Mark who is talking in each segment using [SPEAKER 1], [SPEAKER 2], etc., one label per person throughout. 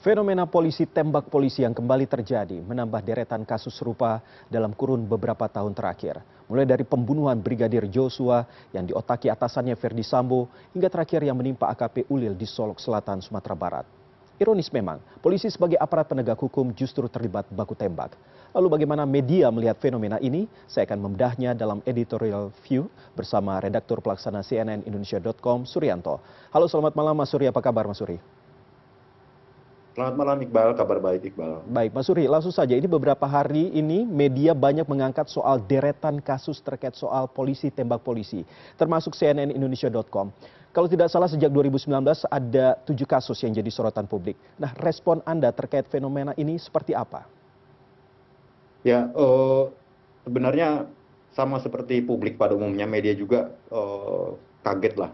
[SPEAKER 1] Fenomena polisi tembak polisi yang kembali terjadi menambah deretan kasus serupa dalam kurun beberapa tahun terakhir. Mulai dari pembunuhan Brigadir Joshua yang diotaki atasannya Verdi Sambo hingga terakhir yang menimpa AKP Ulil di Solok Selatan, Sumatera Barat. Ironis memang, polisi sebagai aparat penegak hukum justru terlibat baku tembak. Lalu bagaimana media melihat fenomena ini? Saya akan membedahnya dalam editorial view bersama redaktur pelaksana cnnindonesia.com, Suryanto. Halo, selamat malam Mas Suri, apa kabar Mas Suri?
[SPEAKER 2] Selamat malam Iqbal, kabar baik Iqbal.
[SPEAKER 1] Baik, Mas Suri, langsung saja ini beberapa hari ini media banyak mengangkat soal deretan kasus terkait soal polisi tembak polisi, termasuk cnnindonesia.com. Kalau tidak salah sejak 2019 ada 7 kasus yang jadi sorotan publik. Nah, respon Anda terkait fenomena ini seperti apa?
[SPEAKER 2] Ya, sebenarnya sama seperti publik pada umumnya, media juga kaget lah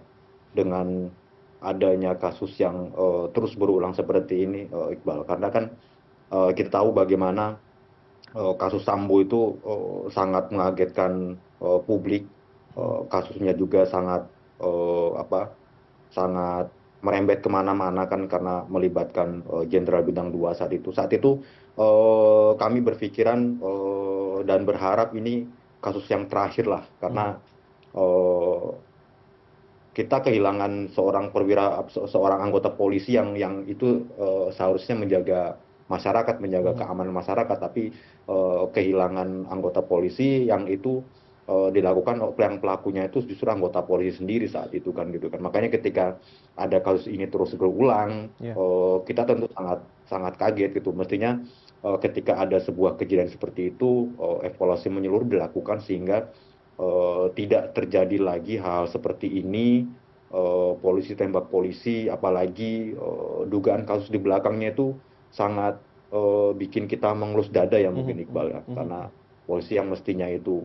[SPEAKER 2] dengan adanya kasus yang terus berulang seperti ini, Iqbal. Karena kan kita tahu bagaimana kasus Sambo itu sangat mengagetkan publik. Kasusnya juga sangat sangat merembet kemana-mana kan karena melibatkan Jenderal Bintang 2 saat itu. Saat itu kami berpikiran dan berharap ini kasus yang terakhir lah karena eh, kita kehilangan seorang perwira, seorang anggota polisi yang itu seharusnya menjaga masyarakat, menjaga keamanan masyarakat, tapi kehilangan anggota polisi yang itu dilakukan yang pelakunya itu justru anggota polisi sendiri saat itu kan gitu kan. Makanya ketika ada kasus ini terus berulang,
[SPEAKER 1] Ya.
[SPEAKER 2] kita tentu sangat sangat kaget gitu. Mestinya ketika ada sebuah kejadian seperti itu, evaluasi menyeluruh dilakukan sehingga tidak terjadi lagi hal seperti ini, polisi tembak polisi, apalagi dugaan kasus di belakangnya itu sangat bikin kita mengelus dada ya mungkin Iqbal ya, karena polisi yang mestinya itu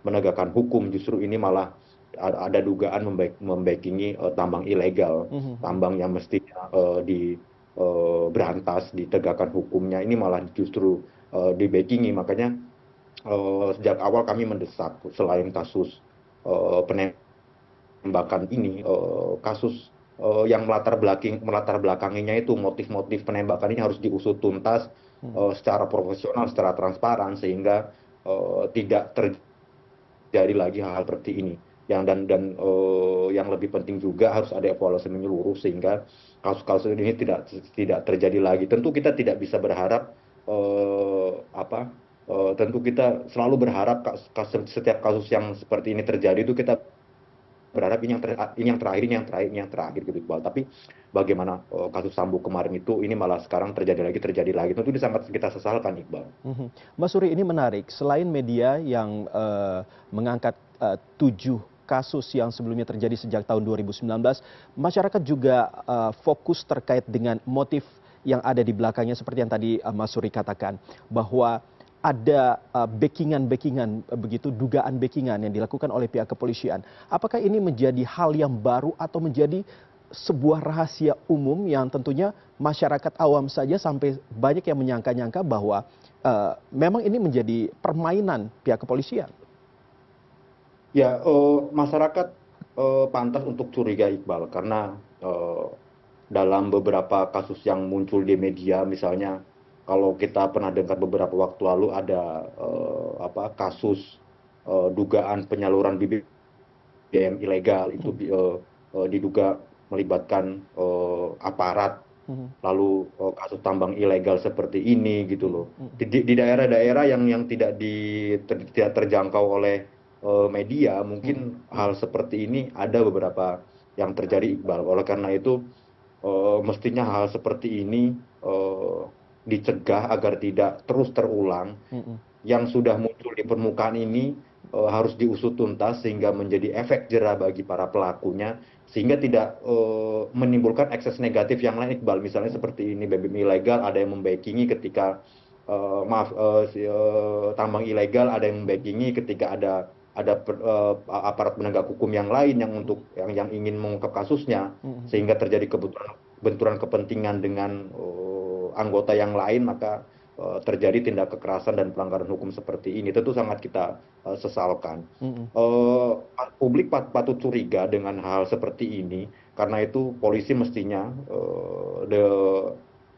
[SPEAKER 2] menegakkan hukum justru ini malah ada dugaan membackingi tambang ilegal, tambang yang mestinya berantas ditegakkan hukumnya ini malah justru dibackingi. Makanya sejak awal kami mendesak selain kasus penembakan ini, kasus yang melatar belakanginya itu motif-motif penembakan ini harus diusut tuntas secara profesional, secara transparan sehingga tidak terjadi lagi hal-hal seperti ini. Yang lebih penting juga harus ada evaluasi menyeluruh sehingga kasus-kasus ini tidak terjadi lagi. Tentu kita tidak bisa berharap tentu kita selalu berharap setiap kasus yang seperti ini terjadi itu kita berharap ini yang terakhir, ini yang terakhir, ini yang terakhir gitu Iqbal. Tapi bagaimana kasus Sambo kemarin itu ini malah sekarang terjadi lagi. Tentu ini sangat kita sesalkan Iqbal.
[SPEAKER 1] Mas Suri, ini menarik. Selain media yang mengangkat 7 kasus yang sebelumnya terjadi sejak tahun 2019, masyarakat juga fokus terkait dengan motif yang ada di belakangnya seperti yang tadi Mas Suri katakan, bahwa ada backingan begitu, dugaan backingan yang dilakukan oleh pihak kepolisian. Apakah ini menjadi hal yang baru atau menjadi sebuah rahasia umum yang tentunya masyarakat awam saja sampai banyak yang menyangka-nyangka bahwa memang ini menjadi permainan pihak kepolisian?
[SPEAKER 2] Ya, masyarakat pantas untuk curiga Iqbal karena dalam beberapa kasus yang muncul di media, misalnya kalau kita pernah dengar beberapa waktu lalu ada kasus dugaan penyaluran BBM ilegal itu diduga melibatkan aparat, lalu kasus tambang ilegal seperti ini gitu loh. Di daerah-daerah yang tidak terjangkau oleh media, mungkin hal seperti ini ada beberapa yang terjadi Iqbal. Oleh karena itu mestinya hal seperti ini dicegah agar tidak terus terulang. Yang sudah muncul di permukaan ini harus diusut tuntas sehingga menjadi efek jera bagi para pelakunya, sehingga tidak menimbulkan ekses negatif yang lain Iqbal. Misalnya seperti ini, BBM ilegal ada yang membackingi ketika tambang ilegal ada yang membackingi ketika ada aparat penegak hukum yang lain yang ingin mengungkap kasusnya, sehingga terjadi benturan kepentingan dengan anggota yang lain, maka terjadi tindak kekerasan dan pelanggaran hukum seperti ini. Tentu sangat kita sesalkan. Publik patut curiga dengan hal seperti ini, karena itu polisi mestinya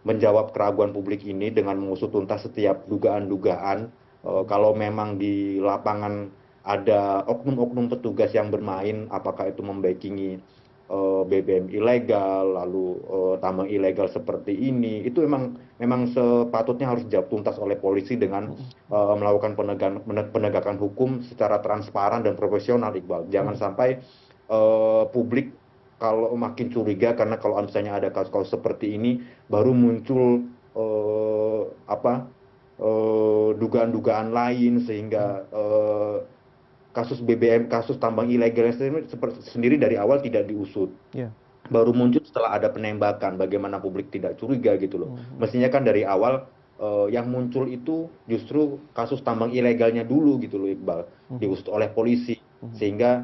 [SPEAKER 2] menjawab keraguan publik ini dengan mengusut tuntas setiap dugaan-dugaan. Kalau memang di lapangan ada oknum-oknum petugas yang bermain, apakah itu membackingi BBM ilegal, lalu tambang ilegal seperti ini, itu memang sepatutnya harus dijawab tuntas oleh polisi dengan melakukan penegakan hukum secara transparan dan profesional, Iqbal. Jangan sampai publik kalau makin curiga karena kalau misalnya ada kasus-kasus seperti ini baru muncul dugaan-dugaan lain sehingga kasus BBM, kasus tambang ilegal sendiri dari awal tidak diusut.
[SPEAKER 1] Ya.
[SPEAKER 2] Baru muncul setelah ada penembakan, bagaimana publik tidak curiga gitu loh. Mestinya kan dari awal yang muncul itu justru kasus tambang ilegalnya dulu gitu loh, Iqbal, diusut oleh polisi sehingga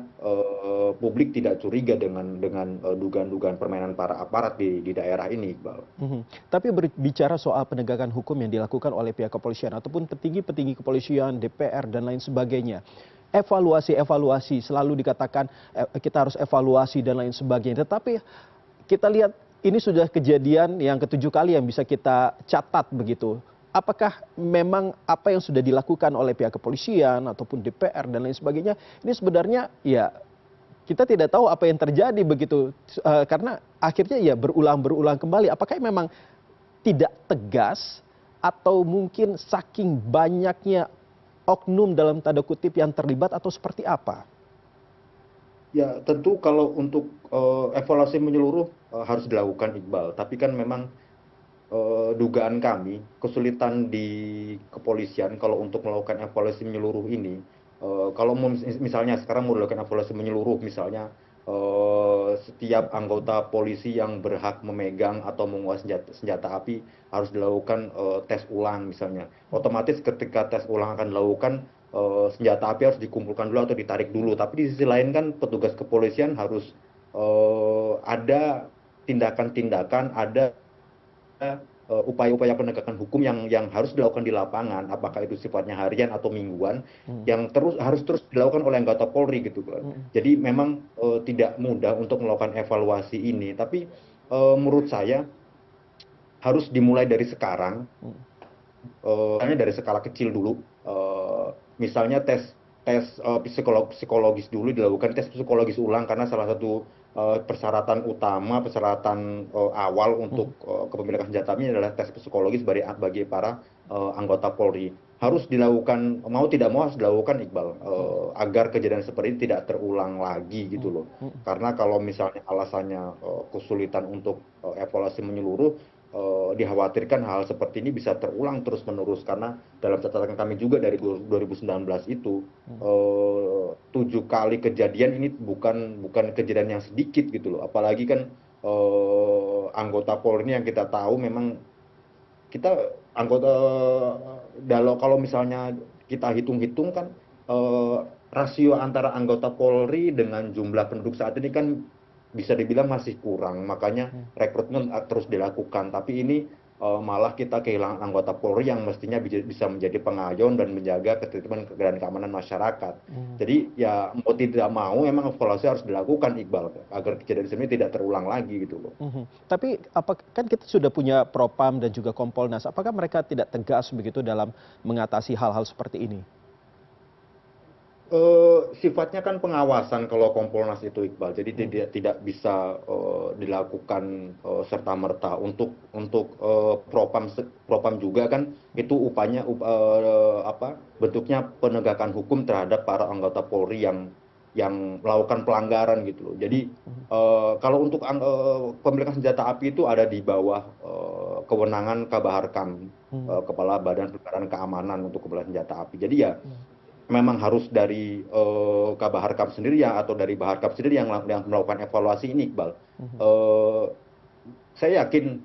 [SPEAKER 2] publik tidak curiga dengan dugaan-dugaan permainan para aparat di daerah ini, Iqbal.
[SPEAKER 1] Tapi berbicara soal penegakan hukum yang dilakukan oleh pihak kepolisian ataupun petinggi-petinggi kepolisian, DPR dan lain sebagainya, evaluasi selalu dikatakan kita harus evaluasi dan lain sebagainya. Tetapi kita lihat ini sudah kejadian yang ketujuh kali yang bisa kita catat begitu. Apakah memang apa yang sudah dilakukan oleh pihak kepolisian ataupun DPR dan lain sebagainya ini sebenarnya ya kita tidak tahu apa yang terjadi begitu karena akhirnya ya berulang kembali. Apakah memang tidak tegas atau mungkin saking banyaknya oknum dalam tanda kutip yang terlibat atau seperti apa?
[SPEAKER 2] Ya tentu kalau untuk evaluasi menyeluruh harus dilakukan, Iqbal. Tapi kan memang dugaan kami kesulitan di kepolisian kalau untuk melakukan evaluasi menyeluruh ini. Kalau misalnya sekarang mau dilakukan evaluasi menyeluruh, misalnya setiap anggota polisi yang berhak memegang atau menguasai senjata api harus dilakukan tes ulang misalnya. Otomatis ketika tes ulang akan dilakukan, senjata api harus dikumpulkan dulu atau ditarik dulu. Tapi di sisi lain kan petugas kepolisian harus ada tindakan-tindakan, ada upaya-upaya penegakan hukum yang harus dilakukan di lapangan, apakah itu sifatnya harian atau mingguan, yang harus terus dilakukan oleh anggota Polri gitu kan. Jadi memang tidak mudah untuk melakukan evaluasi ini, tapi menurut saya harus dimulai dari sekarang, misalnya dari skala kecil dulu, misalnya tes psikologis dulu, dilakukan tes psikologis ulang karena salah satu persyaratan utama, persyaratan awal untuk kepemilikan senjata api adalah tes psikologis bagi para anggota Polri. Harus dilakukan, mau tidak mau harus dilakukan, Iqbal, agar kejadian seperti ini tidak terulang lagi gitu loh. Karena kalau misalnya alasannya kesulitan untuk evaluasi menyeluruh, dikhawatirkan hal seperti ini bisa terulang terus-menerus karena dalam catatan kami juga dari 2019 itu 7 kali kejadian ini bukan kejadian yang sedikit gitu loh. Apalagi kan anggota Polri yang kita tahu memang kita anggota kalau misalnya kita hitung-hitung kan rasio antara anggota Polri dengan jumlah penduduk saat ini kan bisa dibilang masih kurang, makanya rekrutmen terus dilakukan. Tapi ini malah kita kehilangan anggota Polri yang mestinya bisa menjadi pengayom dan menjaga ketertiban dan keamanan masyarakat. Jadi ya mau tidak mau memang evaluasi harus dilakukan, Iqbal, agar kejadian ini tidak terulang lagi gitu loh.
[SPEAKER 1] Tapi kan kita sudah punya Propam dan juga Kompolnas, apakah mereka tidak tegas begitu dalam mengatasi hal-hal seperti ini?
[SPEAKER 2] Sifatnya kan pengawasan kalau Kompolnas itu, Iqbal, jadi tidak bisa dilakukan serta-merta. Untuk Propam juga kan itu upaya bentuknya penegakan hukum terhadap para anggota Polri yang melakukan pelanggaran gitu loh. Jadi kalau untuk pemilikan senjata api itu ada di bawah kewenangan Kabaharkam, Kepala Badan Pembinaan Keamanan untuk kepemilikan senjata api. Jadi ya memang harus dari Kabaharkam sendiri atau dari Baharkam sendiri yang melakukan evaluasi ini, Iqbal. Saya yakin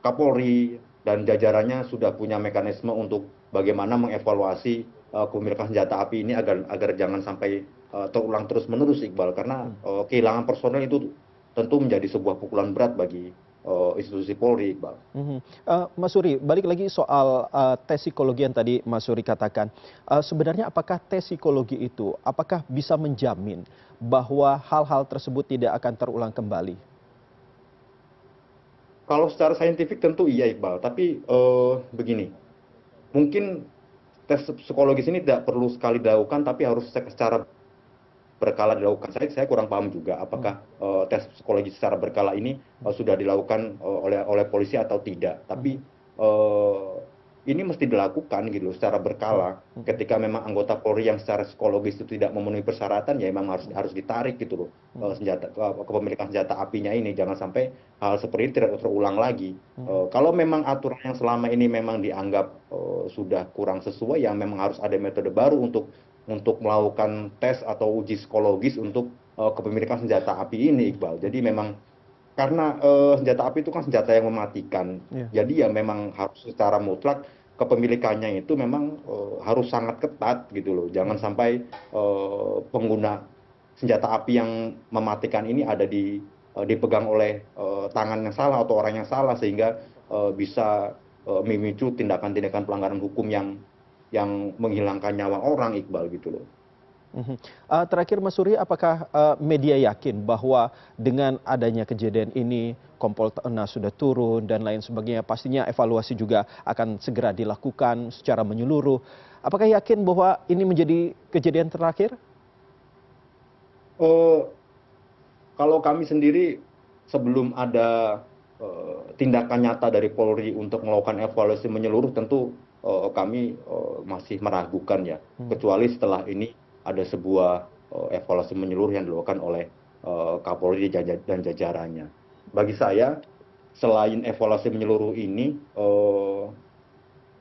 [SPEAKER 2] Kapolri dan jajarannya sudah punya mekanisme untuk bagaimana mengevaluasi kepemilikan senjata api ini agar jangan sampai terulang terus-menerus, Iqbal. Karena kehilangan personel itu tentu menjadi sebuah pukulan berat bagi institusi Polri, Iqbal.
[SPEAKER 1] Mas Suri, balik lagi soal tes psikologi yang tadi Mas Suri katakan. Sebenarnya apakah tes psikologi itu, apakah bisa menjamin bahwa hal-hal tersebut tidak akan terulang kembali?
[SPEAKER 2] Kalau secara saintifik tentu iya Iqbal, tapi begini, mungkin tes psikologis ini tidak perlu sekali dilakukan, tapi harus secara berkala dilakukan. Saya kurang paham juga
[SPEAKER 1] Hmm,
[SPEAKER 2] apakah tes psikologi secara berkala ini sudah dilakukan oleh polisi atau tidak.
[SPEAKER 1] hmm,
[SPEAKER 2] Tapi eh, ini mesti dilakukan gitu loh, secara
[SPEAKER 1] hmm,
[SPEAKER 2] berkala.
[SPEAKER 1] hmm, hmm,
[SPEAKER 2] Ketika memang anggota Polri yang secara psikologis itu tidak memenuhi persyaratan, ya memang harus harus ditarik gitu loh,
[SPEAKER 1] hmm,
[SPEAKER 2] kepemilikan senjata apinya ini. Jangan sampai hal seperti ini tidak terulang lagi.
[SPEAKER 1] hmm,
[SPEAKER 2] Kalau memang aturan yang selama ini memang dianggap sudah kurang sesuai, ya memang harus ada metode baru untuk melakukan tes atau uji psikologis untuk kepemilikan senjata api ini, Iqbal. Jadi memang karena senjata api itu kan senjata yang mematikan,
[SPEAKER 1] iya.
[SPEAKER 2] jadi ya memang harus secara mutlak kepemilikannya itu memang harus sangat ketat gitu loh. Jangan
[SPEAKER 1] Hmm,
[SPEAKER 2] sampai pengguna senjata api yang mematikan ini dipegang oleh tangan yang salah atau orang yang salah, sehingga bisa memicu tindakan-tindakan pelanggaran hukum yang menghilangkan nyawa orang, Iqbal gitu loh.
[SPEAKER 1] mhm. Terakhir Mas Surya, apakah media yakin bahwa dengan adanya kejadian ini Kompolnas sudah turun dan lain sebagainya, pastinya evaluasi juga akan segera dilakukan secara menyeluruh. Apakah yakin bahwa ini menjadi kejadian terakhir?
[SPEAKER 2] Eh, Kalau kami sendiri sebelum ada tindakan nyata dari Polri untuk melakukan evaluasi menyeluruh, tentu kami masih meragukan ya.
[SPEAKER 1] Hmm,
[SPEAKER 2] Kecuali setelah ini ada sebuah evaluasi menyeluruh yang dilakukan oleh Kapolri dan jajarannya. Bagi saya, selain evaluasi menyeluruh ini,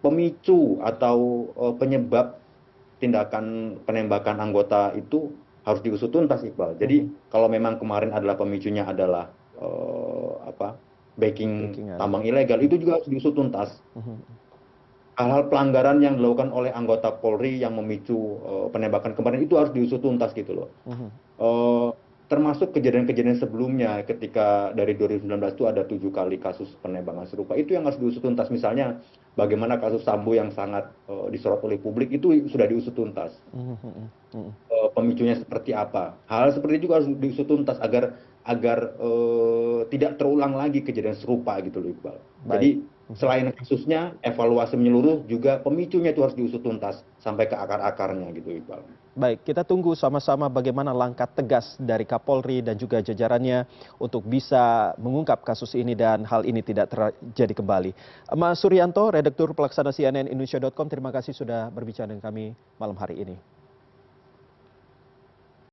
[SPEAKER 2] pemicu atau penyebab tindakan penembakan anggota itu harus diusut tuntas, Iqbal. Jadi
[SPEAKER 1] mhm.
[SPEAKER 2] kalau memang kemarin adalah pemicunya adalah apa, backing
[SPEAKER 1] Backingan.
[SPEAKER 2] tambang ilegal, itu juga harus diusut tuntas.
[SPEAKER 1] Mhm,
[SPEAKER 2] Hal-hal pelanggaran yang dilakukan oleh anggota Polri yang memicu penembakan kemarin itu harus diusut tuntas gitu loh.
[SPEAKER 1] mhm,
[SPEAKER 2] Eh, Termasuk kejadian-kejadian sebelumnya, ketika dari 2019 itu ada 7 kali kasus penembakan serupa, itu yang harus diusut tuntas. Misalnya bagaimana kasus Sambo yang sangat disorot oleh publik itu sudah diusut tuntas.
[SPEAKER 1] mhm, mhm, mhm.
[SPEAKER 2] Pemicunya seperti apa. Hal seperti itu juga harus diusut tuntas agar agar tidak terulang lagi kejadian serupa gitu loh, Iqbal.
[SPEAKER 1] Baik.
[SPEAKER 2] Jadi
[SPEAKER 1] Mhm.
[SPEAKER 2] selain kasusnya, evaluasi menyeluruh, juga pemicunya itu harus diusut tuntas sampai ke akar-akarnya gitu, Iqbal.
[SPEAKER 1] Baik, kita tunggu sama-sama bagaimana langkah tegas dari Kapolri dan juga jajarannya untuk bisa mengungkap kasus ini dan hal ini tidak terjadi kembali. Mas Suryanto, Redaktur Pelaksana CNN Indonesia.com, terima kasih sudah berbicara dengan kami malam hari ini.